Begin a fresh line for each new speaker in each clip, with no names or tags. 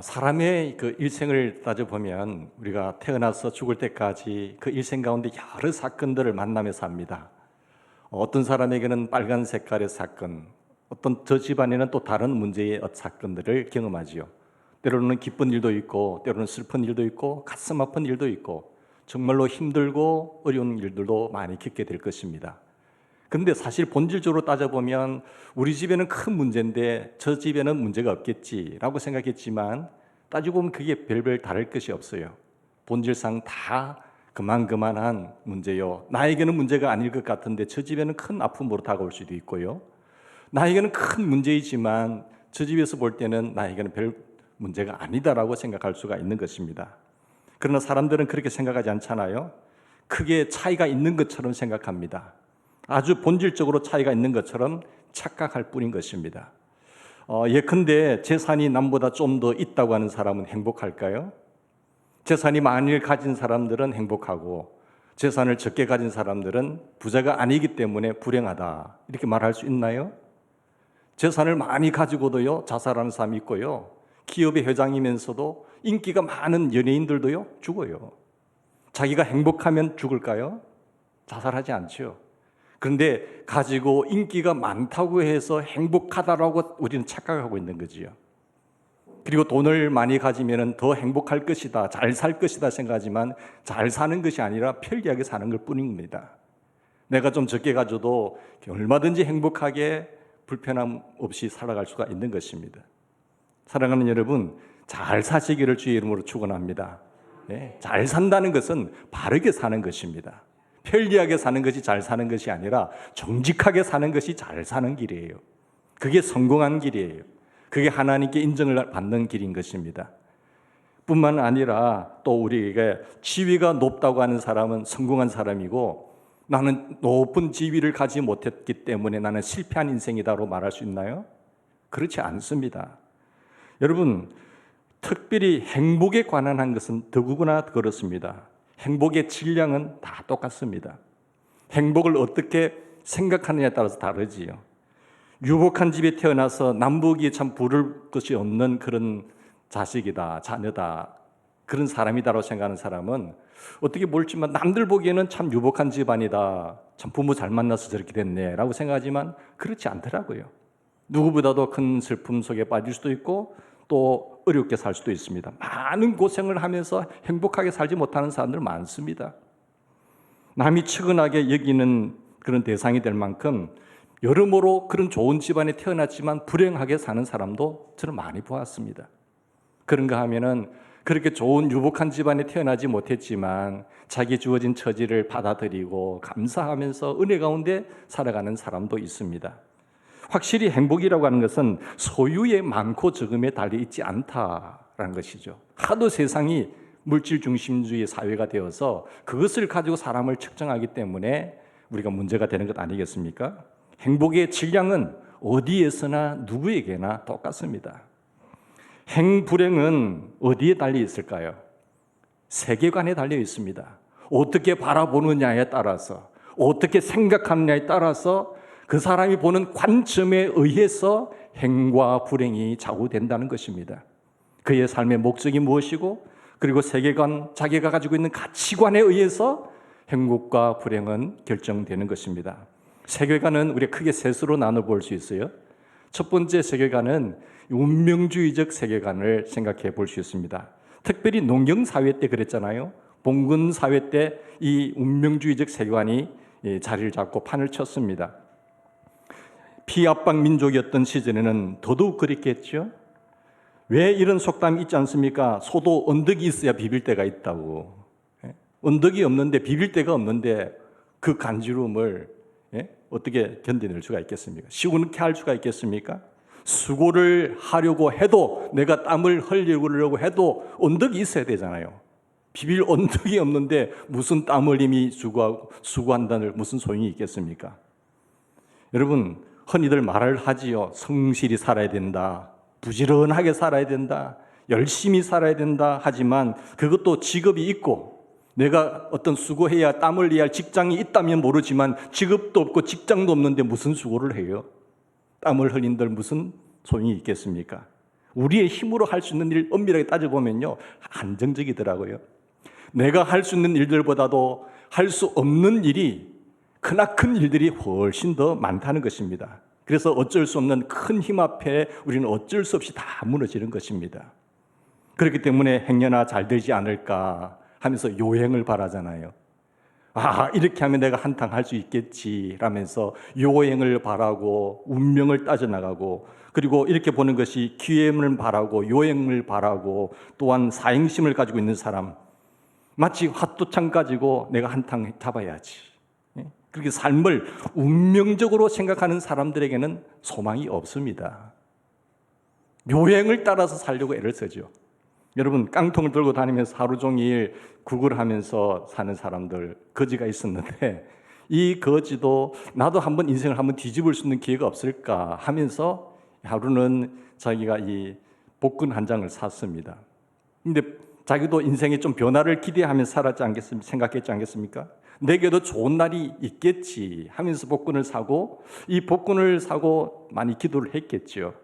사람의 그 일생을 따져보면 우리가 태어나서 죽을 때까지 그 일생 가운데 여러 사건들을 만나며 삽니다. 어떤 사람에게는 빨간 색깔의 사건, 어떤 저 집안에는 또 다른 문제의 사건들을 경험하지요. 때로는 기쁜 일도 있고, 때로는 슬픈 일도 있고, 가슴 아픈 일도 있고, 정말로 힘들고 어려운 일들도 많이 겪게 될 것입니다. 그런데 사실 본질적으로 따져보면 우리 집에는 큰 문제인데 저 집에는 문제가 없겠지라고 생각했지만 따지고 보면 그게 별별 다를 것이 없어요. 본질상 다 그만한 문제요. 나에게는 문제가 아닐 것 같은데 저 집에는 큰 아픔으로 다가올 수도 있고요. 나에게는 큰 문제이지만 저 집에서 볼 때는 나에게는 별 문제가 아니다라고 생각할 수가 있는 것입니다. 그러나 사람들은 그렇게 생각하지 않잖아요. 크게 차이가 있는 것처럼 생각합니다. 아주 본질적으로 차이가 있는 것처럼 착각할 뿐인 것입니다. 예컨대 재산이 남보다 좀 더 있다고 하는 사람은 행복할까요? 재산이 많이 가진 사람들은 행복하고 재산을 적게 가진 사람들은 부자가 아니기 때문에 불행하다 이렇게 말할 수 있나요? 재산을 많이 가지고도요 자살하는 사람이 있고요, 기업의 회장이면서도 인기가 많은 연예인들도요 죽어요. 자기가 행복하면 죽을까요? 자살하지 않죠. 그런데 가지고 인기가 많다고 해서 행복하다라고 우리는 착각하고 있는 거지요. 그리고 돈을 많이 가지면 더 행복할 것이다, 잘 살 것이다 생각하지만 잘 사는 것이 아니라 편리하게 사는 것 뿐입니다. 내가 좀 적게 가져도 얼마든지 행복하게 불편함 없이 살아갈 수가 있는 것입니다. 사랑하는 여러분, 잘 사시기를 주의 이름으로 축원합니다. 네, 잘 산다는 것은 바르게 사는 것입니다. 편리하게 사는 것이 잘 사는 것이 아니라 정직하게 사는 것이 잘 사는 길이에요. 그게 성공한 길이에요. 그게 하나님께 인정을 받는 길인 것입니다. 뿐만 아니라 또 우리에게 지위가 높다고 하는 사람은 성공한 사람이고, 나는 높은 지위를 가지 못했기 때문에 나는 실패한 인생이다로 말할 수 있나요? 그렇지 않습니다. 여러분, 특별히 행복에 관한 한 것은 더구나 그렇습니다. 행복의 질량은 다 똑같습니다. 행복을 어떻게 생각하느냐에 따라서 다르지요. 유복한 집에 태어나서 남보기에 참 부를 것이 없는 그런 자식이다, 자녀다, 그런 사람이다라고 생각하는 사람은 어떻게 모르지만 남들 보기에는 참 유복한 집안이다, 참 부모 잘 만나서 저렇게 됐네 라고 생각하지만 그렇지 않더라고요. 누구보다도 큰 슬픔 속에 빠질 수도 있고 또 어렵게 살 수도 있습니다. 많은 고생을 하면서 행복하게 살지 못하는 사람들 많습니다. 남이 측은하게 여기는 그런 대상이 될 만큼 여러모로 그런 좋은 집안에 태어났지만 불행하게 사는 사람도 저는 많이 보았습니다. 그런가 하면은 그렇게 좋은 유복한 집안에 태어나지 못했지만 자기 주어진 처지를 받아들이고 감사하면서 은혜 가운데 살아가는 사람도 있습니다. 확실히 행복이라고 하는 것은 소유의 많고 적음에 달려 있지 않다라는 것이죠. 하도 세상이 물질 중심주의 사회가 되어서 그것을 가지고 사람을 측정하기 때문에 우리가 문제가 되는 것 아니겠습니까? 행복의 질량은 어디에서나 누구에게나 똑같습니다. 행불행은 어디에 달려 있을까요? 세계관에 달려 있습니다. 어떻게 바라보느냐에 따라서, 어떻게 생각하느냐에 따라서 그 사람이 보는 관점에 의해서 행과 불행이 좌우된다는 것입니다. 그의 삶의 목적이 무엇이고, 그리고 세계관, 자기가 가지고 있는 가치관에 의해서 행복과 불행은 결정되는 것입니다. 세계관은 우리가 크게 셋으로 나눠볼 수 있어요. 첫 번째 세계관은 운명주의적 세계관을 생각해 볼 수 있습니다. 특별히 농경사회 때 그랬잖아요. 봉건사회 때 이 운명주의적 세계관이 자리를 잡고 판을 쳤습니다. 피압박 민족이었던 시절에는 더더욱 그랬겠죠. 왜 이런 속담이 있지 않습니까? 소도 언덕이 있어야 비빌 데가 있다고. 언덕이 없는데, 비빌 데가 없는데 그 간지럼을 어떻게 견뎌낼 수가 있겠습니까? 시원케 할 수가 있겠습니까? 수고를 하려고 해도, 내가 땀을 흘리려고 해도 언덕이 있어야 되잖아요. 비빌 언덕이 없는데 무슨 땀 흘림이 수고한다는 무슨 소용이 있겠습니까? 여러분, 흔히들 말을 하지요. 성실히 살아야 된다, 부지런하게 살아야 된다, 열심히 살아야 된다 하지만 그것도 직업이 있고, 내가 어떤 수고해야 땀 흘려야 할 직장이 있다면 모르지만 직업도 없고 직장도 없는데 무슨 수고를 해요? 땀을 흘린들 무슨 소용이 있겠습니까? 우리의 힘으로 할 수 있는 일 엄밀하게 따져보면요, 한정적이더라고요. 내가 할 수 있는 일들보다도 할 수 없는 일이, 크나큰 일들이 훨씬 더 많다는 것입니다. 그래서 어쩔 수 없는 큰 힘 앞에 우리는 어쩔 수 없이 다 무너지는 것입니다. 그렇기 때문에 행여나 잘 되지 않을까 하면서 요행을 바라잖아요. 이렇게 하면 내가 한탕 할 수 있겠지 라면서 요행을 바라고 운명을 따져나가고, 그리고 이렇게 보는 것이 기회를 바라고 요행을 바라고 또한 사행심을 가지고 있는 사람, 마치 화두창 가지고 내가 한탕 잡아야지, 그렇게 삶을 운명적으로 생각하는 사람들에게는 소망이 없습니다. 요행을 따라서 살려고 애를 쓰죠. 여러분, 깡통을 들고 다니면서 하루 종일 구걸하면서 사는 사람들, 거지가 있었는데 이 거지도 나도 한번 인생을 한번 뒤집을 수 있는 기회가 없을까 하면서 하루는 자기가 이 복근 한 장을 샀습니다. 근데 자기도 인생에 좀 변화를 기대하면서 살았지 않겠습니까? 생각했지 않겠습니까? 내게도 좋은 날이 있겠지 하면서 복근을 사고, 이 복근을 사고 많이 기도를 했겠죠.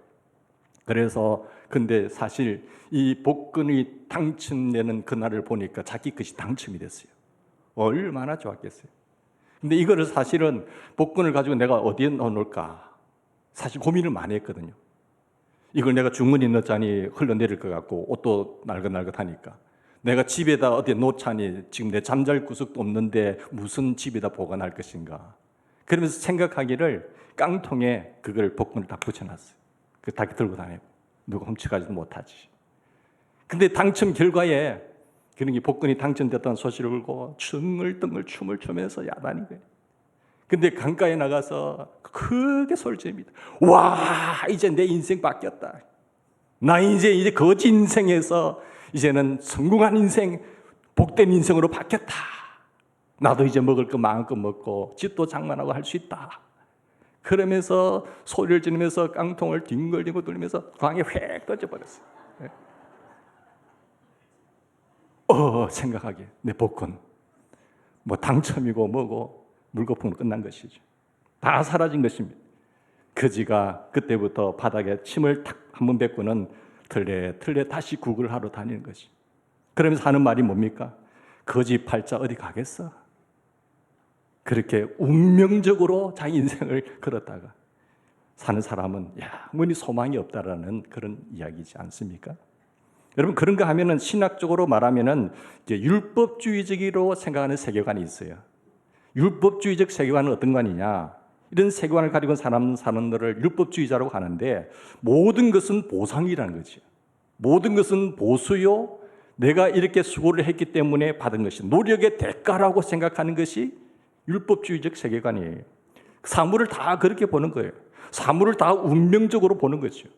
그래서 근데 사실 이 복근이 당첨되는 그날을 보니까 자기 것이 당첨이 됐어요. 얼마나 좋았겠어요. 근데 이거를 사실은 복근을 가지고 내가 어디에 넣어놓을까 사실 고민을 많이 했거든요. 이걸 내가 주머니에 넣자니 흘러내릴 것 같고, 옷도 날긋날긋하니까 내가 집에다 어디에 놓자니 지금 내 잠잘 구석도 없는데 무슨 집에다 보관할 것인가. 그러면서 생각하기를 깡통에 그걸 복근을 다 붙여놨어요. 그 다 들고 다니고 누가 훔쳐가지도 못하지. 근데 당첨 결과에 그런 게 복근이 당첨됐다는 소식을 듣고 쭝을뜬을 춤을 추면서 야단이 거예요. 근데 강가에 나가서 크게 소리칩니다. 와, 이제 내 인생 바뀌었다. 나 이제 거지 인생에서 이제는 성공한 인생, 복된 인생으로 바뀌었다. 나도 이제 먹을 거 마음껏 먹고 집도 장만하고 할 수 있다. 그러면서 소리를 지르면서 깡통을 뒹굴뒹굴 돌리면서 강에 휙 던져버렸어요. 생각하기에 내 복권 뭐 당첨이고 뭐고 물거품으로 끝난 것이죠. 다 사라진 것입니다. 거지가 그때부터 바닥에 침을 탁 한 번 뱉고는 틀레 다시 구글을 하러 다니는 것이. 그러면서 하는 말이 뭡니까? 거지 팔자 어디 가겠어? 그렇게 운명적으로 자기 인생을 걸었다가 사는 사람은 영원히 소망이 없다라는 그런 이야기지 않습니까? 여러분, 그런가 하면은 신학적으로 말하면은 이제 율법주의적으로 생각하는 세계관이 있어요. 율법주의적 세계관은 어떤 관이냐? 이런 세계관을 가지고 사람들을 율법주의자라고 하는데, 모든 것은 보상이라는 거죠. 모든 것은 보수요, 내가 이렇게 수고를 했기 때문에 받은 것이 노력의 대가라고 생각하는 것이 율법주의적 세계관이에요. 사물을 다 그렇게 보는 거예요. 사물을 다 운명적으로 보는 거죠.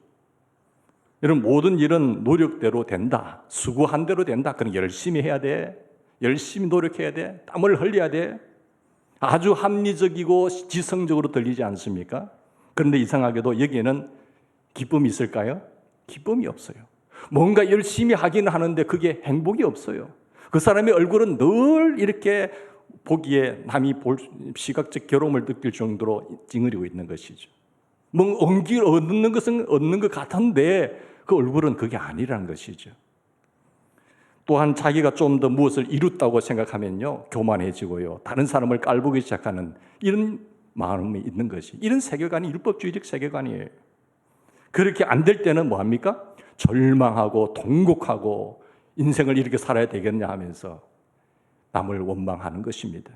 여러분, 모든 일은 노력대로 된다. 수고한 대로 된다. 그럼 열심히 해야 돼. 열심히 노력해야 돼. 땀을 흘려야 돼. 아주 합리적이고 지성적으로 들리지 않습니까? 그런데 이상하게도 여기에는 기쁨이 있을까요? 기쁨이 없어요. 뭔가 열심히 하기는 하는데 그게 행복이 없어요. 그 사람의 얼굴은 늘 이렇게 보기에 남이 볼 시각적 괴로움을 느낄 정도로 찡그리고 있는 것이죠. 뭐 얻는 것은 얻는 것 같은데 그 얼굴은 그게 아니라는 것이죠. 또한 자기가 좀 더 무엇을 이뤘다고 생각하면요, 교만해지고요, 다른 사람을 깔보기 시작하는 이런 마음이 있는 것이, 이런 세계관이 율법주의적 세계관이에요. 그렇게 안 될 때는 뭐합니까? 절망하고 통곡하고 인생을 이렇게 살아야 되겠냐 하면서 남을 원망하는 것입니다.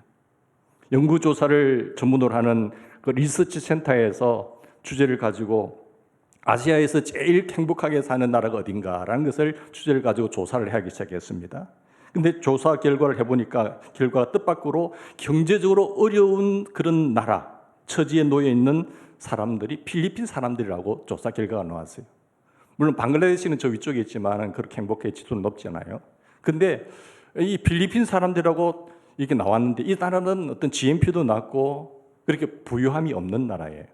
연구조사를 전문으로 하는 그 리서치 센터에서 주제를 가지고 아시아에서 제일 행복하게 사는 나라가 어딘가라는 것을 주제를 가지고 조사를 하기 시작했습니다. 근데 조사 결과를 해보니까 결과가 뜻밖으로 경제적으로 어려운 그런 나라, 처지에 놓여 있는 사람들이 필리핀 사람들이라고 조사 결과가 나왔어요. 물론 방글라데시는 저 위쪽에 있지만 그렇게 행복해지수는 높잖아요. 근데 이 필리핀 사람들하고 이게 나왔는데, 이 나라는 어떤 GNP도 낮고 그렇게 부유함이 없는 나라예요.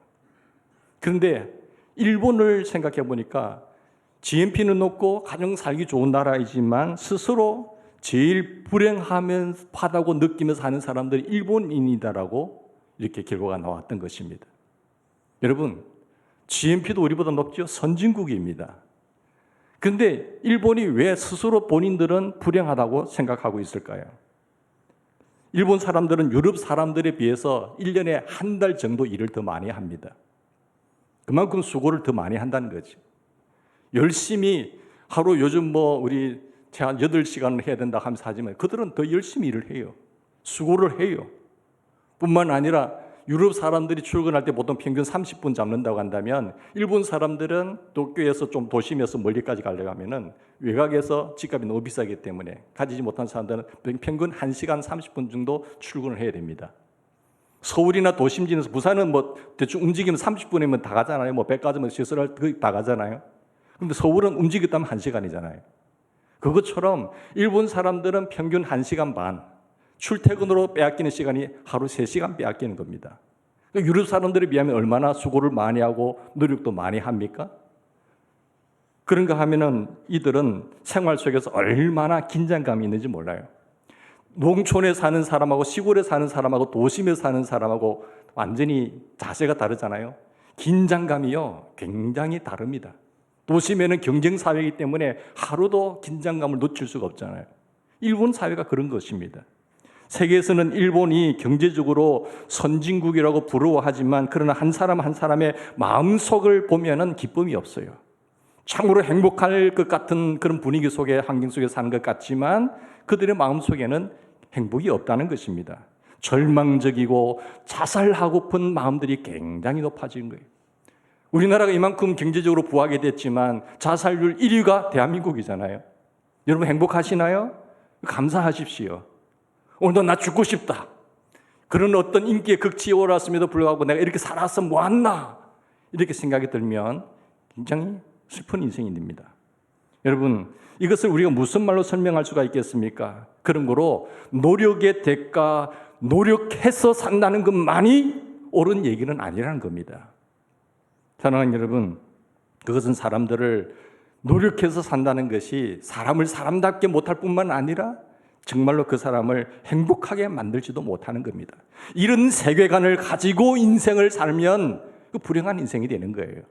그런데 일본을 생각해 보니까 GNP는 높고 가정 살기 좋은 나라이지만 스스로 제일 불행하다고 느끼면서 사는 사람들이 일본인이다라고 이렇게 결과가 나왔던 것입니다. 여러분, GNP도 우리보다 높죠? 선진국입니다. 그런데 일본이 왜 스스로 본인들은 불행하다고 생각하고 있을까요? 일본 사람들은 유럽 사람들에 비해서 1년에 한 달 정도 일을 더 많이 합니다. 그만큼 수고를 더 많이 한다는 거죠. 열심히 하루 요즘 우리 한 8시간을 해야 된다 하면서 하지만 그들은 더 열심히 일을 해요. 수고를 해요. 뿐만 아니라 유럽 사람들이 출근할 때 보통 평균 30분 잡는다고 한다면 일본 사람들은 도쿄에서 좀 도심에서 멀리까지 가려고 하면은 외곽에서 집값이 너무 비싸기 때문에 가지지 못한 사람들은 평균 1시간 30분 정도 출근을 해야 됩니다. 서울이나 도심지에서 부산은 대충 움직이면 30분이면 다 가잖아요. 백화점에서 시설할 다 가잖아요. 근데 서울은 움직였다면 1시간이잖아요. 그것처럼 일본 사람들은 평균 1시간 반, 출퇴근으로 빼앗기는 시간이 하루 3시간 빼앗기는 겁니다. 유럽 사람들에 비하면 얼마나 수고를 많이 하고 노력도 많이 합니까? 그런가 하면은 이들은 생활 속에서 얼마나 긴장감이 있는지 몰라요. 농촌에 사는 사람하고 시골에 사는 사람하고 도심에 사는 사람하고 완전히 자세가 다르잖아요. 긴장감이요, 굉장히 다릅니다. 도심에는 경쟁사회이기 때문에 하루도 긴장감을 놓칠 수가 없잖아요. 일본 사회가 그런 것입니다. 세계에서는 일본이 경제적으로 선진국이라고 부러워하지만 그러나 한 사람 한 사람의 마음속을 보면은 기쁨이 없어요. 참으로 행복할 것 같은 그런 분위기 속에, 환경 속에 사는 것 같지만 그들의 마음속에는 행복이 없다는 것입니다. 절망적이고 자살하고픈 마음들이 굉장히 높아진 거예요. 우리나라가 이만큼 경제적으로 부하게 됐지만 자살률 1위가 대한민국이잖아요. 여러분 행복하시나요? 감사하십시오. 오늘도 나 죽고 싶다. 그런 어떤 인기의 극치에 올랐음에도 불구하고 내가 이렇게 살아서 뭐했나? 이렇게 생각이 들면 굉장히 슬픈 인생이 됩니다. 여러분, 이것을 우리가 무슨 말로 설명할 수가 있겠습니까? 그런 거로 노력의 대가, 노력해서 산다는 것만이 옳은 얘기는 아니라는 겁니다. 사랑하는 여러분, 그것은 사람들을 노력해서 산다는 것이 사람을 사람답게 못할 뿐만 아니라 정말로 그 사람을 행복하게 만들지도 못하는 겁니다. 이런 세계관을 가지고 인생을 살면 그 불행한 인생이 되는 거예요.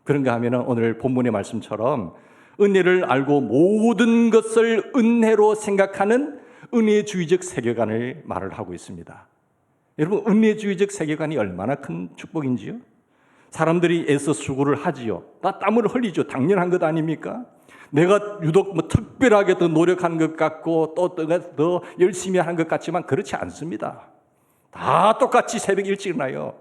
그런가 하면 오늘 본문의 말씀처럼 은혜를 알고 모든 것을 은혜로 생각하는 은혜주의적 세계관을 말을 하고 있습니다. 여러분, 은혜주의적 세계관이 얼마나 큰 축복인지요? 사람들이 애써 수고를 하지요. 다 땀을 흘리죠. 당연한 것 아닙니까? 내가 유독 특별하게 더 노력하는 것 같고 또 더 열심히 하는 것 같지만 그렇지 않습니다. 다 똑같이 새벽 일찍 일어나요.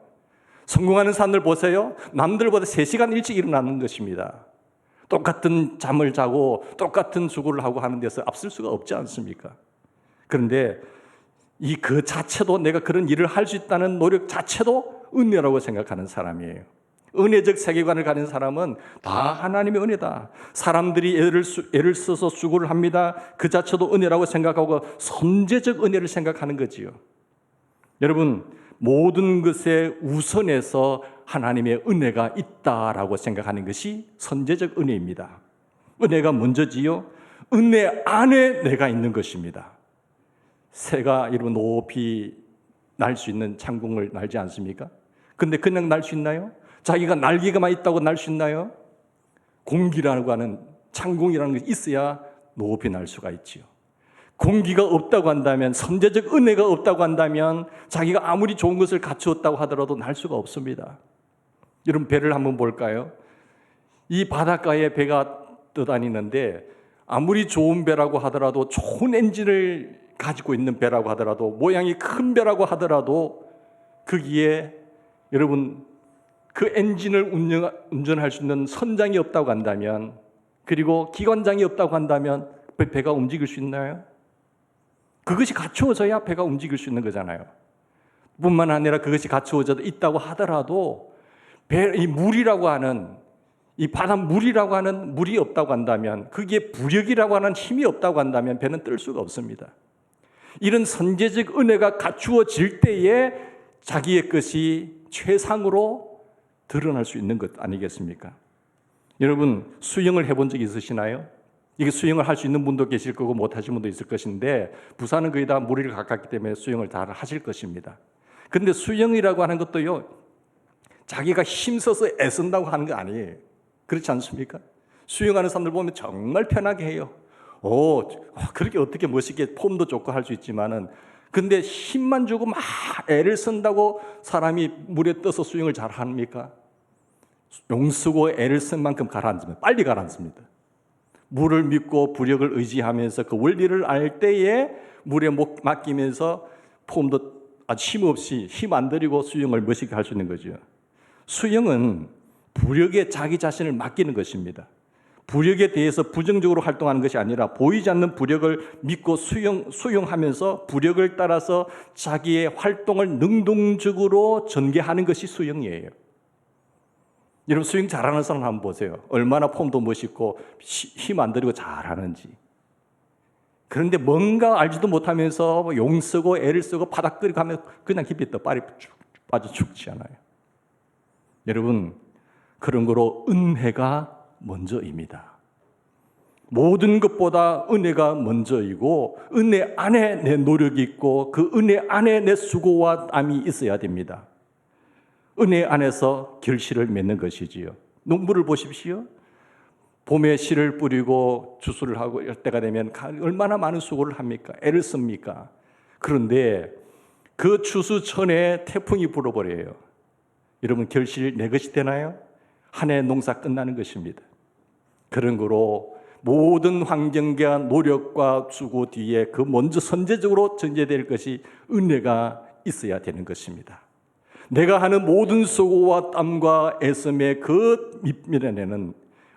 성공하는 사람들 보세요. 남들보다 3시간 일찍 일어나는 것입니다. 똑같은 잠을 자고 똑같은 수고를 하고 하는 데서 앞설 수가 없지 않습니까? 그런데 그 자체도 내가 그런 일을 할 수 있다는 노력 자체도 은혜라고 생각하는 사람이에요. 은혜적 세계관을 가진 사람은 다 하나님의 은혜다. 사람들이 애를 써서 수고를 합니다. 그 자체도 은혜라고 생각하고 선제적 은혜를 생각하는 거지요. 여러분, 모든 것에 우선해서 하나님의 은혜가 있다라고 생각하는 것이 선제적 은혜입니다. 은혜가 먼저지요. 은혜 안에 내가 있는 것입니다. 새가 여러분 높이 날 수 있는 창궁을 날지 않습니까? 근데 그냥 날 수 있나요? 자기가 날개가만 있다고 날 수 있나요? 공기라고 하는 창공이라는 것이 있어야 높이 날 수가 있지요. 공기가 없다고 한다면, 선제적 은혜가 없다고 한다면 자기가 아무리 좋은 것을 갖추었다고 하더라도 날 수가 없습니다. 여러분, 배를 한번 볼까요? 이 바닷가에 배가 떠다니는데 아무리 좋은 배라고 하더라도, 좋은 엔진을 가지고 있는 배라고 하더라도, 모양이 큰 배라고 하더라도 거기에 여러분 그 엔진을 운전할 수 있는 선장이 없다고 한다면, 그리고 기관장이 없다고 한다면 배가 움직일 수 있나요? 그것이 갖추어져야 배가 움직일 수 있는 거잖아요. 뿐만 아니라 그것이 갖추어져 있다고 하더라도 이 물이라고 하는, 이 바닷물이라고 하는 물이 없다고 한다면, 그게 부력이라고 하는 힘이 없다고 한다면 배는 뜰 수가 없습니다. 이런 선제적 은혜가 갖추어질 때에 자기의 것이 최상으로 드러날 수 있는 것 아니겠습니까? 여러분, 수영을 해본 적이 있으시나요? 이게 수영을 할 수 있는 분도 계실 거고 못 하시는 분도 있을 것인데, 부산은 거의 다 물이 가깝기 때문에 수영을 다 하실 것입니다. 그런데 수영이라고 하는 것도요, 자기가 힘써서 애쓴다고 하는 거 아니에요. 그렇지 않습니까? 수영하는 사람들 보면 정말 편하게 해요. 그렇게 어떻게 멋있게 폼도 좋고 할 수 있지만은, 근데 힘만 주고 막 애를 쓴다고 사람이 물에 떠서 수영을 잘 합니까? 용쓰고 애를 쓴 만큼 가라앉으면 빨리 가라앉습니다. 물을 믿고 부력을 의지하면서 그 원리를 알 때에 물에 맡기면서 폼도 아주 힘없이 힘 안 들이고 수영을 멋있게 할 수 있는 거죠. 수영은 부력에 자기 자신을 맡기는 것입니다. 부력에 대해서 부정적으로 활동하는 것이 아니라 보이지 않는 부력을 믿고 수용하면서 부력을 따라서 자기의 활동을 능동적으로 전개하는 것이 수영이에요. 여러분 수영 잘하는 사람 한번 보세요. 얼마나 폼도 멋있고 힘 안 들이고 잘하는지. 그런데 뭔가 알지도 못하면서 용 쓰고 애를 쓰고 바닥 끓이가면 그냥 깊이 떠 빠져 죽지 않아요. 여러분 그런 거로 은혜가 먼저입니다. 모든 것보다 은혜가 먼저이고 은혜 안에 내 노력이 있고 그 은혜 안에 내 수고와 땀이 있어야 됩니다. 은혜 안에서 결실을 맺는 것이지요. 농부를 보십시오. 봄에 씨를 뿌리고 추수를 하고 이럴 때가 되면 얼마나 많은 수고를 합니까? 애를 씁니까? 그런데 그 추수 전에 태풍이 불어버려요. 여러분 결실 내 것이 되나요? 한 해 농사 끝나는 것입니다. 그런 거로 모든 환경과 노력과 수고 뒤에 그 먼저 선제적으로 전제될 것이 은혜가 있어야 되는 것입니다. 내가 하는 모든 수고와 땀과 애씀의 그 밑면에는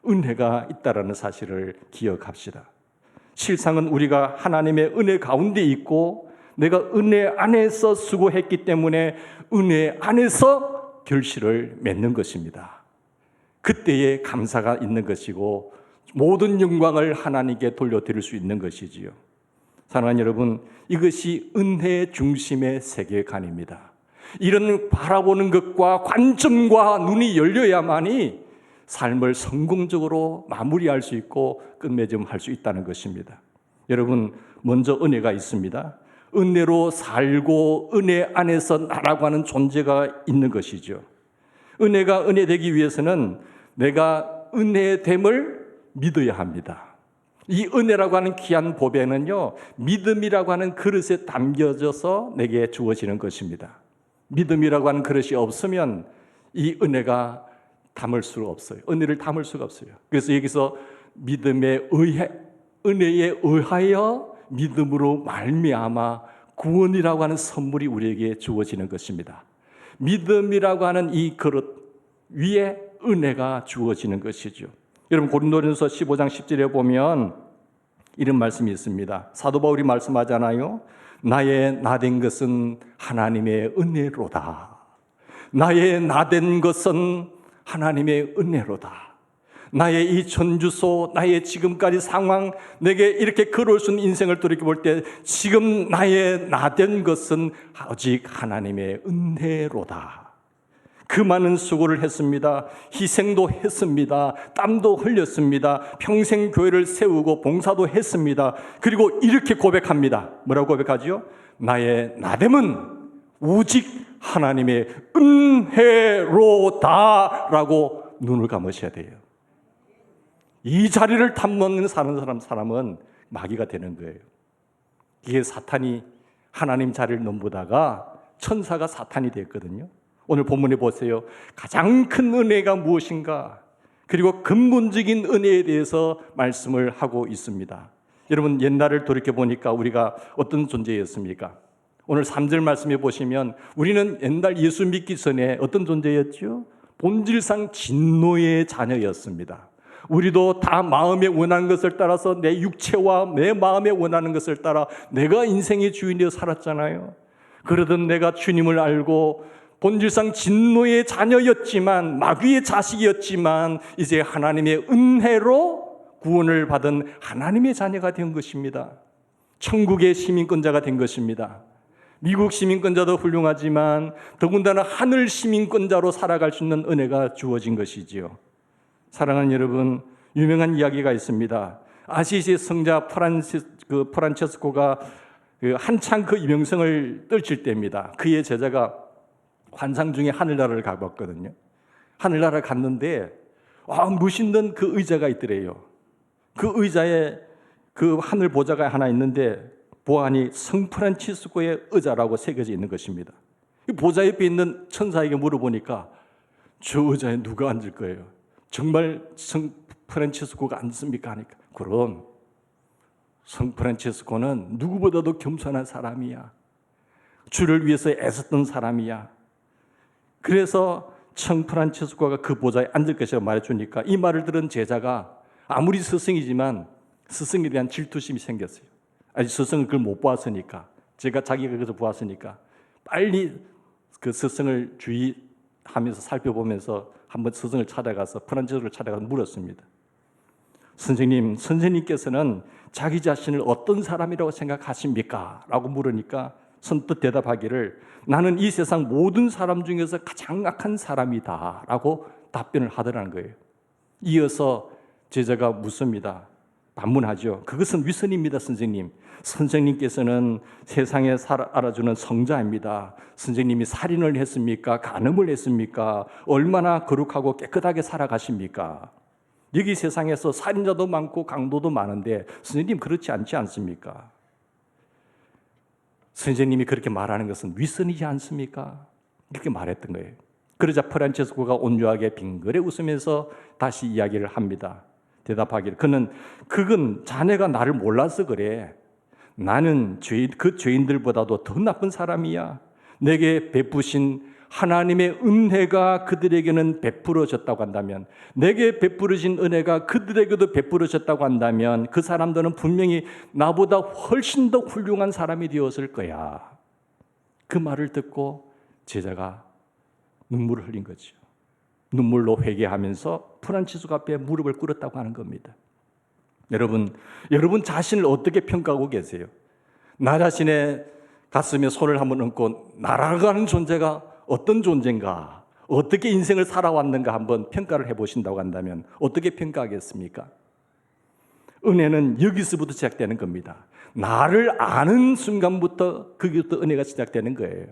은혜가 있다라는 사실을 기억합시다. 실상은 우리가 하나님의 은혜 가운데 있고 내가 은혜 안에서 수고했기 때문에 은혜 안에서 결실을 맺는 것입니다. 그때에 감사가 있는 것이고 모든 영광을 하나님께 돌려드릴 수 있는 것이지요. 사랑하는 여러분, 이것이 은혜의 중심의 세계관입니다. 이런 바라보는 것과 관점과 눈이 열려야만이 삶을 성공적으로 마무리할 수 있고 끝맺음할 수 있다는 것입니다. 여러분, 먼저 은혜가 있습니다. 은혜로 살고 은혜 안에서 나라고 하는 존재가 있는 것이죠. 은혜가 은혜되기 위해서는 내가 은혜됨을 믿어야 합니다. 이 은혜라고 하는 귀한 보배는요, 믿음이라고 하는 그릇에 담겨져서 내게 주어지는 것입니다. 믿음이라고 하는 그릇이 없으면 이 은혜가 담을 수가 없어요. 은혜를 담을 수가 없어요. 그래서 여기서 믿음에 의해, 은혜에 의하여 믿음으로 말미암아 구원이라고 하는 선물이 우리에게 주어지는 것입니다. 믿음이라고 하는 이 그릇 위에 은혜가 주어지는 것이죠. 여러분 고린도전서 15장 10절에 보면 이런 말씀이 있습니다. 사도 바울이 말씀하잖아요. 나의 나된 것은 하나님의 은혜로다. 나의 나된 것은 하나님의 은혜로다. 나의 이 전주소, 나의 지금까지 상황, 내게 이렇게 걸어올 수 있는 인생을 돌이켜볼 때 지금 나의 나된 것은 오직 하나님의 은혜로다. 그 많은 수고를 했습니다. 희생도 했습니다. 땀도 흘렸습니다. 평생 교회를 세우고 봉사도 했습니다. 그리고 이렇게 고백합니다. 뭐라고 고백하지요? 나의 나됨은 오직 하나님의 은혜로다라고 눈을 감으셔야 돼요. 이 자리를 탐먹는 사람은 마귀가 되는 거예요. 이게 사탄이 하나님 자리를 넘보다가 천사가 사탄이 됐거든요. 오늘 본문에 보세요. 가장 큰 은혜가 무엇인가? 그리고 근본적인 은혜에 대해서 말씀을 하고 있습니다. 여러분 옛날을 돌이켜보니까 우리가 어떤 존재였습니까? 오늘 3절 말씀해 보시면 우리는 옛날 예수 믿기 전에 어떤 존재였죠? 본질상 진노의 자녀였습니다. 우리도 다 마음에 원하는 것을 따라서 내 육체와 내 마음에 원하는 것을 따라 내가 인생의 주인이어 살았잖아요. 그러던 내가 주님을 알고 본질상 진노의 자녀였지만 마귀의 자식이었지만 이제 하나님의 은혜로 구원을 받은 하나님의 자녀가 된 것입니다. 천국의 시민권자가 된 것입니다. 미국 시민권자도 훌륭하지만 더군다나 하늘 시민권자로 살아갈 수 있는 은혜가 주어진 것이지요. 사랑하는 여러분, 유명한 이야기가 있습니다. 아시시 성자 프란체스코가 한창 그 명성을 떨칠 때입니다. 그의 제자가 환상 중에 하늘나라를 가봤거든요. 하늘나라 갔는데 멋있는 그 의자가 있더래요. 그 의자에 그 하늘 보좌가 하나 있는데 보아하니 성프란치스코의 의자라고 새겨져 있는 것입니다. 보좌 옆에 있는 천사에게 물어보니까 저 의자에 누가 앉을 거예요? 정말 성프란치스코가 앉습니까? 하니까 그럼 성프란치스코는 누구보다도 겸손한 사람이야. 주를 위해서 애썼던 사람이야. 그래서 성프란치스코가 그 보좌에 앉을 것이라고 말해주니까 이 말을 들은 제자가 아무리 스승이지만 스승에 대한 질투심이 생겼어요. 아직 스승은 그걸 못 보았으니까, 자기가 그것을 보았으니까 빨리 그 스승을 주의하면서 살펴보면서 한번 스승을 찾아가서 프란치스코를 찾아가서 물었습니다. 선생님께서는 자기 자신을 어떤 사람이라고 생각하십니까? 라고 물으니까 선뜻 대답하기를 나는 이 세상 모든 사람 중에서 가장 악한 사람이다 라고 답변을 하더라는 거예요. 이어서 제자가 묻습니다. 반문하죠. 그것은 위선입니다, 선생님. 선생님께서는 세상에 알아주는 성자입니다. 선생님이 살인을 했습니까? 간음을 했습니까? 얼마나 거룩하고 깨끗하게 살아가십니까? 여기 세상에서 살인자도 많고 강도도 많은데 선생님 그렇지 않지 않습니까? 선생님이 그렇게 말하는 것은 위선이지 않습니까? 이렇게 말했던 거예요. 그러자 프란체스코가 온유하게 빙그레 웃으면서 다시 이야기를 합니다. 대답하기를 그건 자네가 나를 몰라서 그래. 나는 그 죄인들보다도 더 나쁜 사람이야. 내게 베푸신 하나님의 은혜가 그들에게는 베풀어졌다고 한다면, 내게 베풀어진 은혜가 그들에게도 베풀어졌다고 한다면 그 사람들은 분명히 나보다 훨씬 더 훌륭한 사람이 되었을 거야. 그 말을 듣고 제자가 눈물을 흘린 거죠. 눈물로 회개하면서 프란치스코 앞에 무릎을 꿇었다고 하는 겁니다. 여러분 자신을 어떻게 평가하고 계세요? 나 자신의 가슴에 손을 한번 얹고 나라고 하는 존재가 어떤 존재인가, 어떻게 인생을 살아왔는가 한번 평가를 해보신다고 한다면 어떻게 평가하겠습니까? 은혜는 여기서부터 시작되는 겁니다. 나를 아는 순간부터 거기부터 은혜가 시작되는 거예요.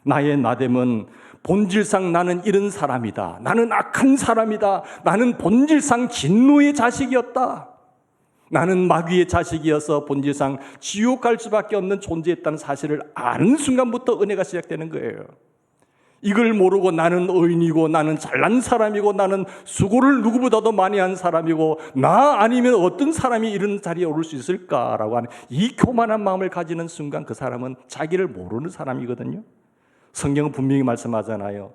나의 나됨은 본질상 나는 이런 사람이다. 나는 악한 사람이다. 나는 본질상 진노의 자식이었다. 나는 마귀의 자식이어서 본질상 지옥 갈 수밖에 없는 존재였다는 사실을 아는 순간부터 은혜가 시작되는 거예요. 이걸 모르고 나는 의인이고 나는 잘난 사람이고 나는 수고를 누구보다도 많이 한 사람이고 나 아니면 어떤 사람이 이런 자리에 오를 수 있을까라고 하는 이 교만한 마음을 가지는 순간 그 사람은 자기를 모르는 사람이거든요. 성경은 분명히 말씀하잖아요.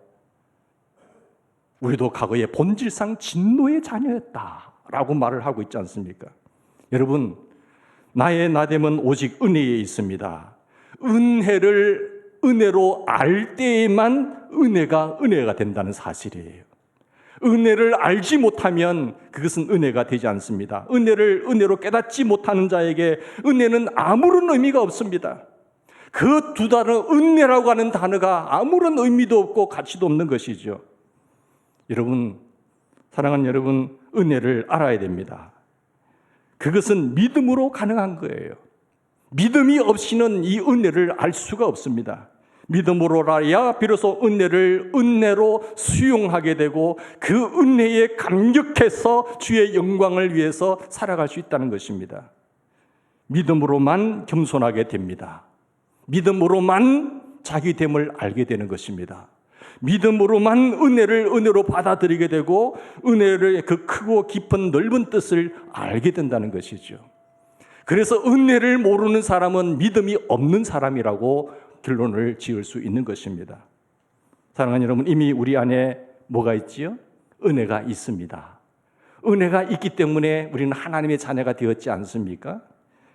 우리도 과거에 본질상 진노의 자녀였다라고 말을 하고 있지 않습니까? 여러분, 나의 나됨은 오직 은혜에 있습니다. 은혜로 알 때에만 은혜가 된다는 사실이에요. 은혜를 알지 못하면 그것은 은혜가 되지 않습니다. 은혜로 깨닫지 못하는 자에게 은혜는 아무런 의미가 없습니다. 그 두 단어, 은혜라고 하는 단어가 아무런 의미도 없고 가치도 없는 것이죠. 여러분, 사랑하는 여러분, 은혜를 알아야 됩니다. 그것은 믿음으로 가능한 거예요. 믿음이 없이는 이 은혜를 알 수가 없습니다. 믿음으로라야 비로소 은혜를 은혜로 수용하게 되고 그 은혜에 감격해서 주의 영광을 위해서 살아갈 수 있다는 것입니다. 믿음으로만 겸손하게 됩니다. 믿음으로만 자기됨을 알게 되는 것입니다. 믿음으로만 은혜로 받아들이게 되고 은혜의 그 크고 깊은 넓은 뜻을 알게 된다는 것이죠. 그래서 은혜를 모르는 사람은 믿음이 없는 사람이라고 결론을 지을 수 있는 것입니다. 사랑하는 여러분, 이미 우리 안에 뭐가 있지요? 은혜가 있습니다. 은혜가 있기 때문에 우리는 하나님의 자녀가 되었지 않습니까?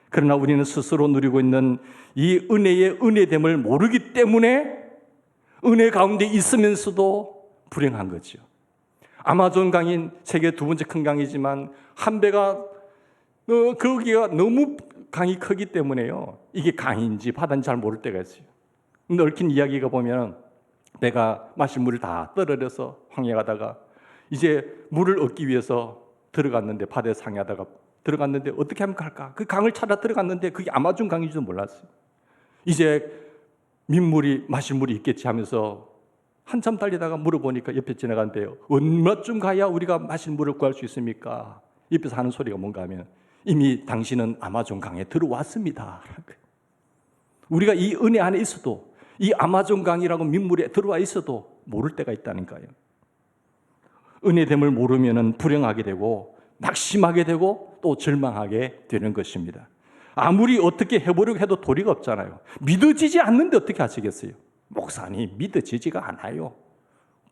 그러나 우리는 스스로 누리고 있는 이 은혜의 은혜됨을 모르기 때문에 은혜 가운데 있으면서도 불행한 거죠. 아마존 강인 세계 두 번째 큰 강이지만 한 배가 거기가 너무 강이 크기 때문에요. 이게 강인지 바다인지 잘 모를 때가 있어요. 근데 얽힌 이야기가 보면 배가 마실 물을 다 떨어져서 황해 가다가 이제 물을 얻기 위해서 들어갔는데 바다에 상하다가 들어갔는데 어떻게 하면 갈까? 그 강을 찾아 들어갔는데 그게 아마존 강인지도 몰랐어요. 이제 민물이 마실 물이 있겠지 하면서 한참 달리다가 물어보니까 옆에 지나간 배요. 얼마쯤 가야 우리가 마실 물을 구할 수 있습니까? 옆에서 하는 소리가 뭔가 하면 이미 당신은 아마존 강에 들어왔습니다. 우리가 이 은혜 안에 있어도 이 아마존 강이라고 민물에 들어와 있어도 모를 때가 있다니까요. 은혜됨을 모르면 불행하게 되고 낙심하게 되고 또 절망하게 되는 것입니다. 아무리 어떻게 해보려고 해도 도리가 없잖아요. 믿어지지 않는데 어떻게 하시겠어요? 목사님, 믿어지지가 않아요.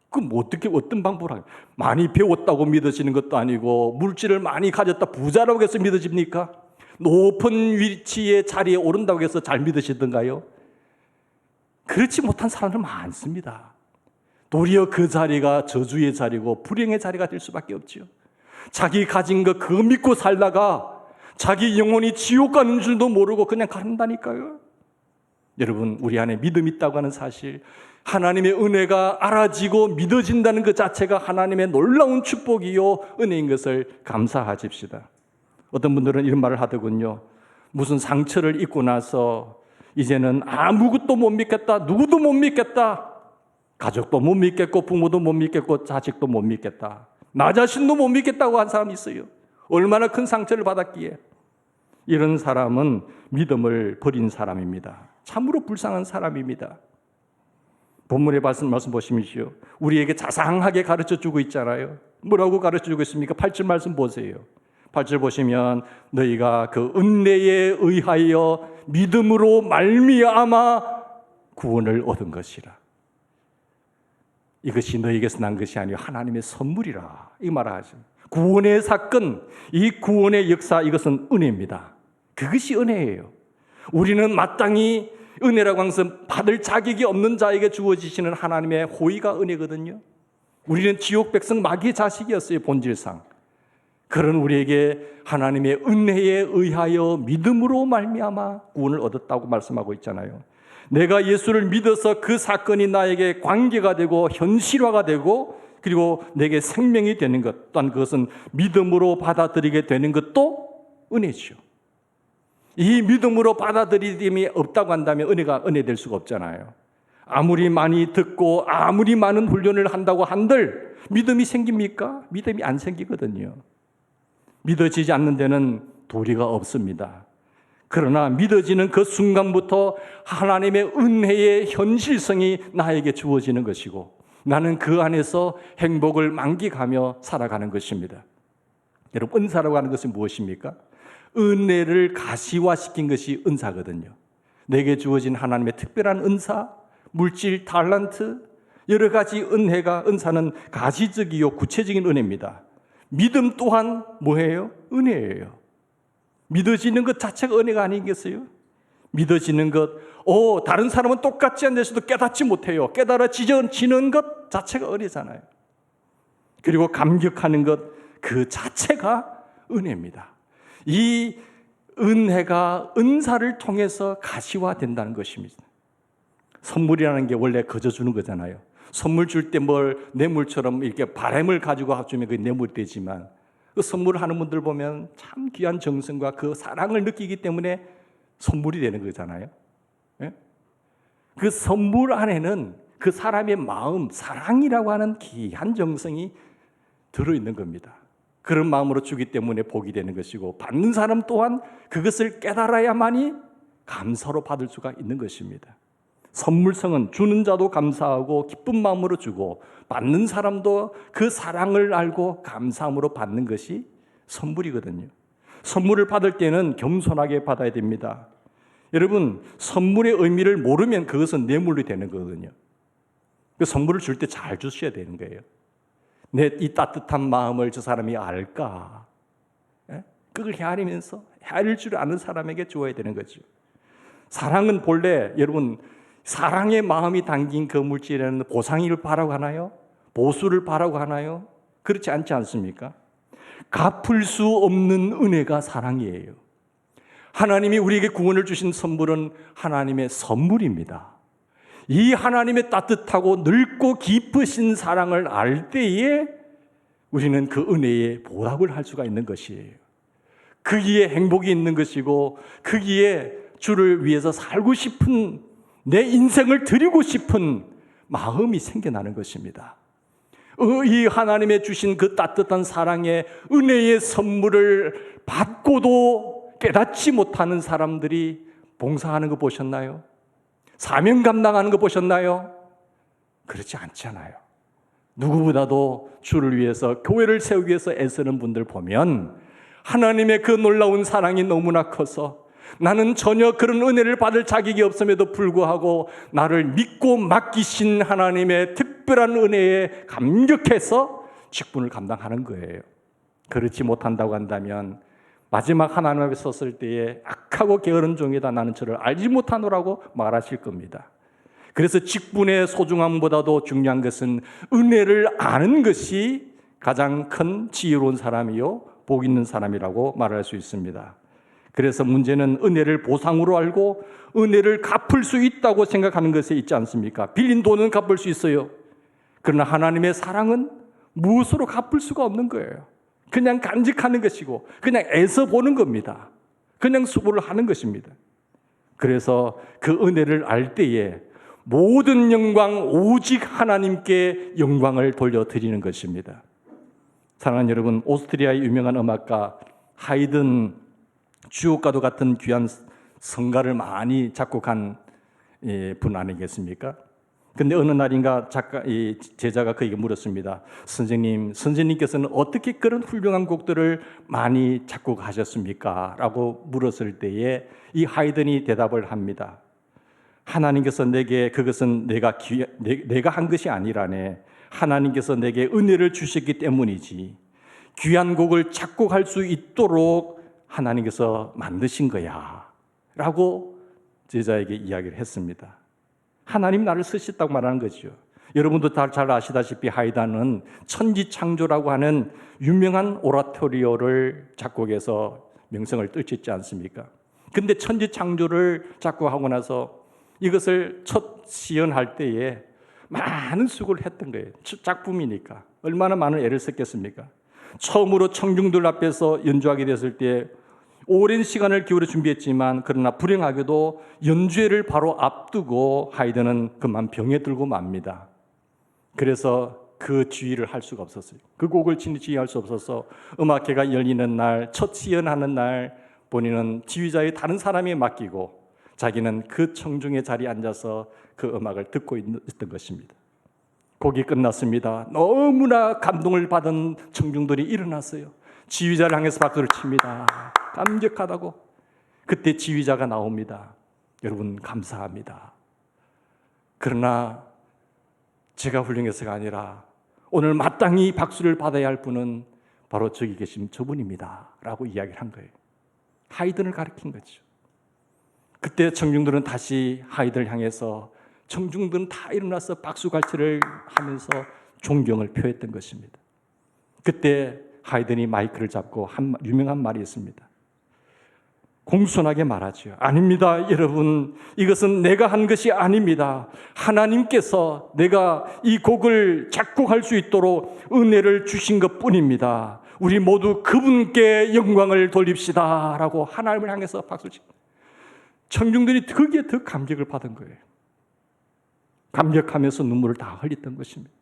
그럼 어떻게 어떤 방법을 하요? 많이 배웠다고 믿어지는 것도 아니고 물질을 많이 가졌다 부자라고 해서 믿어집니까? 높은 위치의 자리에 오른다고 해서 잘 믿으시던가요? 그렇지 못한 사람들 많습니다. 도리어 그 자리가 저주의 자리고 불행의 자리가 될 수밖에 없죠. 자기 가진 거 그거 믿고 살다가 자기 영혼이 지옥 가는 줄도 모르고 그냥 간다니까요. 여러분, 우리 안에 믿음이 있다고 하는 사실, 하나님의 은혜가 알아지고 믿어진다는 것 자체가 하나님의 놀라운 축복이요 은혜인 것을 감사하십시다. 어떤 분들은 이런 말을 하더군요. 무슨 상처를 입고 나서 이제는 아무것도 못 믿겠다, 누구도 못 믿겠다, 가족도 못 믿겠고 부모도 못 믿겠고 자식도 못 믿겠다, 나 자신도 못 믿겠다고 한 사람이 있어요. 얼마나 큰 상처를 받았기에. 이런 사람은 믿음을 버린 사람입니다. 참으로 불쌍한 사람입니다. 본문의 말씀 보십시오. 우리에게 자상하게 가르쳐주고 있잖아요. 뭐라고 가르쳐주고 있습니까? 8절 말씀 보세요. 8절 보시면 너희가 그 은혜에 의하여 믿음으로 말미암아 구원을 얻은 것이라. 이것이 너희에게서 난 것이 아니요 하나님의 선물이라, 이 말을 하십니다. 구원의 사건, 이 구원의 역사, 이것은 은혜입니다. 그것이 은혜예요. 우리는 마땅히 은혜라고 하는 것은 받을 자격이 없는 자에게 주어지시는 하나님의 호의가 은혜거든요. 우리는 지옥 백성 마귀의 자식이었어요, 본질상. 그런 우리에게 하나님의 은혜에 의하여 믿음으로 말미암아 구원을 얻었다고 말씀하고 있잖아요. 내가 예수를 믿어서 그 사건이 나에게 관계가 되고 현실화가 되고 그리고 내게 생명이 되는 것, 또한 그것은 믿음으로 받아들이게 되는 것도 은혜죠. 이 믿음으로 받아들임이 없다고 한다면 은혜가 은혜될 수가 없잖아요. 아무리 많이 듣고 아무리 많은 훈련을 한다고 한들 믿음이 생깁니까? 믿음이 안 생기거든요. 믿어지지 않는 데는 도리가 없습니다. 그러나 믿어지는 그 순간부터 하나님의 은혜의 현실성이 나에게 주어지는 것이고 나는 그 안에서 행복을 만끽하며 살아가는 것입니다. 여러분, 은사라고 하는 것은 무엇입니까? 은혜를 가시화시킨 것이 은사거든요. 내게 주어진 하나님의 특별한 은사, 물질, 탤런트, 여러 가지 은사는 가시적이요 구체적인 은혜입니다. 믿음 또한 뭐예요? 은혜예요. 믿어지는 것 자체가 은혜가 아니겠어요? 믿어지는 것, 다른 사람은 똑같지 않는데서도 깨닫지 못해요. 깨달아지는 것 자체가 은혜잖아요. 그리고 감격하는 것 그 자체가 은혜입니다. 이 은혜가 은사를 통해서 가시화된다는 것입니다. 선물이라는 게 원래 거저 주는 거잖아요. 선물 줄 때 뭘 뇌물처럼 이렇게 바람을 가지고 주면 그게 뇌물이 되지만 그 선물을 하는 분들 보면 참 귀한 정성과 그 사랑을 느끼기 때문에 선물이 되는 거잖아요. 예? 그 선물 안에는 그 사람의 마음, 사랑이라고 하는 귀한 정성이 들어있는 겁니다. 그런 마음으로 주기 때문에 복이 되는 것이고 받는 사람 또한 그것을 깨달아야만이 감사로 받을 수가 있는 것입니다. 선물성은 주는 자도 감사하고 기쁜 마음으로 주고 받는 사람도 그 사랑을 알고 감사함으로 받는 것이 선물이거든요. 선물을 받을 때는 겸손하게 받아야 됩니다. 여러분, 선물의 의미를 모르면 그것은 뇌물이 되는 거거든요. 그 선물을 줄 때 잘 주셔야 되는 거예요. 내 이 따뜻한 마음을 저 사람이 알까? 그걸 헤아리면서 헤아릴 줄 아는 사람에게 주어야 되는 거죠. 사랑은 본래 여러분 사랑의 마음이 담긴 그 물질에는 보상을 바라고 하나요? 보수를 바라고 하나요? 그렇지 않지 않습니까? 갚을 수 없는 은혜가 사랑이에요. 하나님이 우리에게 구원을 주신 선물은 하나님의 선물입니다. 이 하나님의 따뜻하고 넓고 깊으신 사랑을 알 때에 우리는 그 은혜에 보답을 할 수가 있는 것이에요. 거기에 행복이 있는 것이고 거기에 주를 위해서 살고 싶은 내 인생을 드리고 싶은 마음이 생겨나는 것입니다. 이 하나님의 주신 그 따뜻한 사랑의 은혜의 선물을 받고도 깨닫지 못하는 사람들이 봉사하는 거 보셨나요? 사명 감당하는 거 보셨나요? 그렇지 않잖아요. 누구보다도 주를 위해서, 교회를 세우기 위해서 애쓰는 분들 보면 하나님의 그 놀라운 사랑이 너무나 커서 나는 전혀 그런 은혜를 받을 자격이 없음에도 불구하고 나를 믿고 맡기신 하나님의 특별한 은혜에 감격해서 직분을 감당하는 거예요. 그렇지 못한다고 한다면 마지막 하나님 앞에 섰을 때에 악하고 게으른 종이다, 나는 저를 알지 못하노라고 말하실 겁니다. 그래서 직분의 소중함보다도 중요한 것은 은혜를 아는 것이 가장 큰 지혜로운 사람이요 복 있는 사람이라고 말할 수 있습니다. 그래서 문제는 은혜를 보상으로 알고 은혜를 갚을 수 있다고 생각하는 것에 있지 않습니까? 빌린 돈은 갚을 수 있어요. 그러나 하나님의 사랑은 무엇으로 갚을 수가 없는 거예요. 그냥 간직하는 것이고 그냥 애써 보는 겁니다. 그냥 수고를 하는 것입니다. 그래서 그 은혜를 알 때에 모든 영광 오직 하나님께 영광을 돌려드리는 것입니다. 사랑하는 여러분, 오스트리아의 유명한 음악가 하이든, 주옥과도 같은 귀한 성가를 많이 작곡한 분 아니겠습니까? 근데 어느 날인가 제자가 그에게 물었습니다. 선생님께서는 어떻게 그런 훌륭한 곡들을 많이 작곡하셨습니까? 라고 물었을 때에 이 하이든이 대답을 합니다. 하나님께서 내게 그것은 내가 한 것이 아니라네. 하나님께서 내게 은혜를 주셨기 때문이지. 귀한 곡을 작곡할 수 있도록 하나님께서 만드신 거야. 라고 제자에게 이야기를 했습니다. 하나님 나를 쓰셨다고 말하는 거죠. 여러분도 잘 아시다시피 하이든은 천지창조라고 하는 유명한 오라토리오를 작곡해서 명성을 떨쳤지 않습니까? 근데 천지창조를 작곡하고 나서 이것을 첫 시연할 때에 많은 수고를 했던 거예요. 작품이니까 얼마나 많은 애를 썼겠습니까? 처음으로 청중들 앞에서 연주하게 됐을 때 오랜 시간을 기울여 준비했지만 그러나 불행하게도 연주회를 바로 앞두고 하이든은 그만 병에 들고 맙니다. 그래서 그 지휘를 할 수가 없었어요. 그 곡을 지휘할 수 없어서 음악회가 열리는 날, 첫 시연하는 날 본인은 지휘자의 다른 사람에게 맡기고 자기는 그 청중의 자리에 앉아서 그 음악을 듣고 있던 것입니다. 곡이 끝났습니다. 너무나 감동을 받은 청중들이 일어났어요. 지휘자를 향해서 박수를 칩니다. 감격하다고. 그때 지휘자가 나옵니다. 여러분 감사합니다. 그러나 제가 훌륭해서가 아니라 오늘 마땅히 박수를 받아야 할 분은 바로 저기 계신 저분입니다. 라고 이야기를 한 거예요. 하이든을 가리킨 거죠. 그때 청중들은 다시 하이든을 향해서 청중들은 다 일어나서 박수갈채를 하면서 존경을 표했던 것입니다. 그때 하이든이 마이크를 잡고 한 유명한 말이 있습니다. 공손하게 말하죠. 아닙니다, 여러분. 이것은 내가 한 것이 아닙니다. 하나님께서 내가 이 곡을 작곡할 수 있도록 은혜를 주신 것뿐입니다. 우리 모두 그분께 영광을 돌립시다. 라고 하나님을 향해서 박수를 칩니다. 청중들이 거기에 더 감격을 받은 거예요. 감격하면서 눈물을 다 흘렸던 것입니다.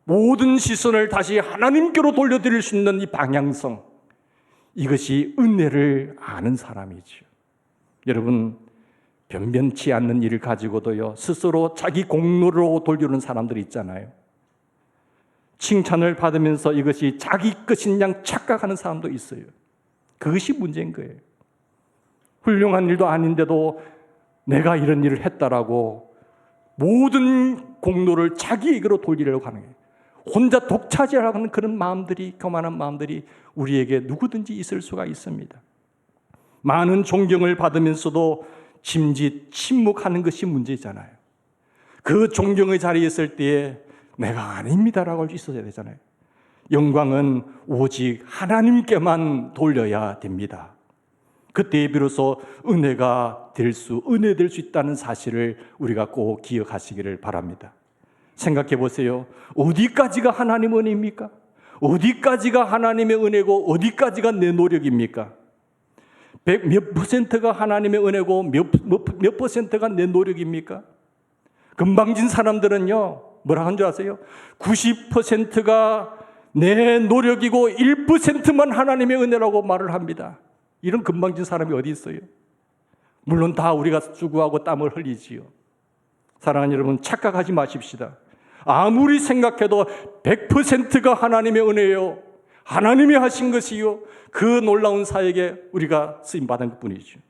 모든 시선을 다시 하나님께로 돌려드릴 수 있는 이 방향성, 이것이 은혜를 아는 사람이죠. 여러분, 변변치 않는 일을 가지고도요 스스로 자기 공로로 돌리는 사람들이 있잖아요. 칭찬을 받으면서 이것이 자기 것인 양 착각하는 사람도 있어요. 그것이 문제인 거예요. 훌륭한 일도 아닌데도 내가 이런 일을 했다라고 모든 공로를 자기에게로 돌리려고 하는 거예요. 혼자 독차지하려고 하는 그런 마음들이, 교만한 마음들이 우리에게 누구든지 있을 수가 있습니다. 많은 존경을 받으면서도 짐짓 침묵하는 것이 문제잖아요. 그 존경의 자리에 있을 때에 내가 아닙니다라고 할 수 있어야 되잖아요. 영광은 오직 하나님께만 돌려야 됩니다. 그때에 비로소 은혜될 수 있다는 사실을 우리가 꼭 기억하시기를 바랍니다. 생각해 보세요. 어디까지가 하나님의 은혜입니까? 어디까지가 하나님의 은혜고 어디까지가 내 노력입니까? 몇 %가 하나님의 은혜고 몇 %가 내 노력입니까? 건방진 사람들은요, 뭐라 하는 줄 아세요? 90%가 내 노력이고 1%만 하나님의 은혜라고 말을 합니다. 이런 건방진 사람이 어디 있어요? 물론 다 우리가 수고하고 땀을 흘리지요. 사랑하는 여러분, 착각하지 마십시다. 아무리 생각해도 100%가 하나님의 은혜요, 하나님이 하신 것이요, 그 놀라운 사역에 우리가 쓰임받은 것뿐이죠.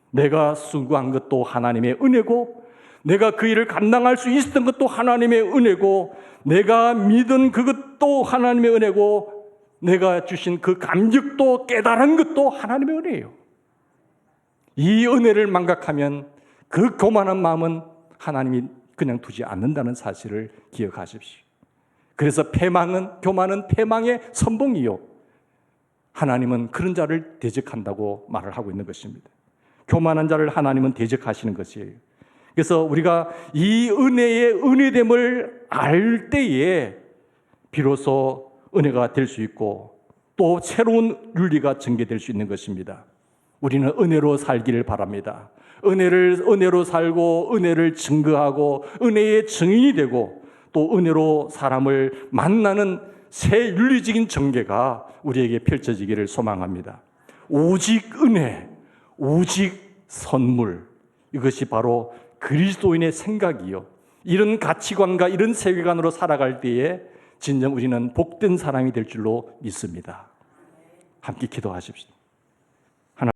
내가 수고한 것도 하나님의 은혜고, 내가 그 일을 감당할 수 있었던 것도 하나님의 은혜고, 내가 믿은 그것도 하나님의 은혜고, 내가 주신 그 감격도 깨달은 것도 하나님의 은혜예요. 이 은혜를 망각하면 그 교만한 마음은 하나님이 그냥 두지 않는다는 사실을 기억하십시오. 그래서 교만은 패망의 선봉이요, 하나님은 그런 자를 대적한다고 말을 하고 있는 것입니다. 교만한 자를 하나님은 대적하시는 것이에요. 그래서 우리가 이 은혜의 은혜됨을 알 때에 비로소 은혜가 될 수 있고 또 새로운 윤리가 전개될 수 있는 것입니다. 우리는 은혜로 살기를 바랍니다. 은혜로 살고 은혜를 증거하고 은혜의 증인이 되고 또 은혜로 사람을 만나는 새 윤리적인 전개가 우리에게 펼쳐지기를 소망합니다. 오직 은혜, 오직 선물, 이것이 바로 그리스도인의 생각이요, 이런 가치관과 이런 세계관으로 살아갈 때에 진정 우리는 복된 사람이 될 줄로 믿습니다. 함께 기도하십시오.